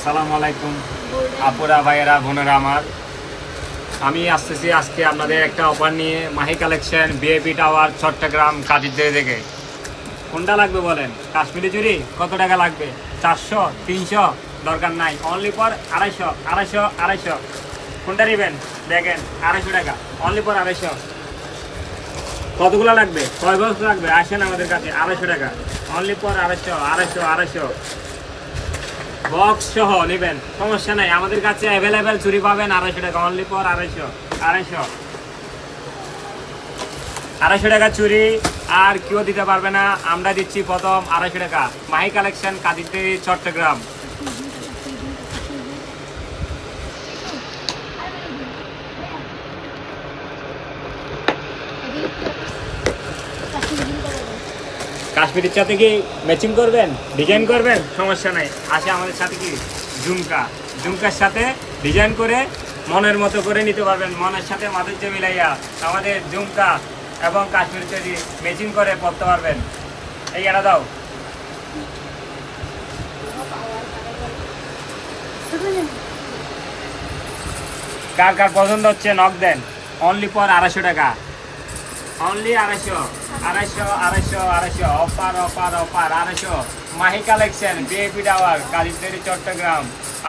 আসসালামু আলাইকুম আপুরা ভাইয়েরা বোনেরা আমার। আমি আসতেছি আজকে আপনাদের একটা অফার নিয়ে Mahi collection BAP tower Chattogram কাজিরদের থেকে। কোনটা লাগবে বলেন? কাশ্মীরি চুড়ি কত টাকা লাগবে? 400, 300? দরকার নাই, অনলি ফর 250, 250, 250। কোনটা নেবেন দেখেন, 250 টাকা, অনলি ফর 250। কতগুলো লাগবে, কয় বক্স লাগবে আসেন আমাদের কাছে। 250 টাকা, অনলি ফর 250, 250, 250। বক্স সহ নেবেন সমস্যা নাই, আমাদের কাছে অ্যাভেলেবেল চুরি পাবেন 250 টাকা, অনলি ফর 250, 250। 250 টাকা চুরি আর কেউ দিতে পারবে না, আমরা দিচ্ছি প্রথম 250 টাকা। মাহি কালেকশন কাদিতে চট্টগ্রাম। কাশ্মীরের সাথে কি ম্যাচিং করবেন, ডিজাইন করবেন, সমস্যা নাই, আসে আমাদের সাথে কি ঝুমকা, ঝুমকার সাথে ডিজাইন করে মনের মতো করে নিতে পারবেন। মনের সাথে মাধুর্য মিলাইয়া আমাদের ঝুমকা এবং কাশ্মীর চুড়ি ম্যাচিং করে পরতে পারবেন। এই এটা দাও। কার কার পছন্দ হচ্ছে নক দেন, অনলি ফর 250 টাকা, only 250, 250, 250, 250। Offer offer offer 250। Mahi collection BAP tower Kalichuri Chittagong.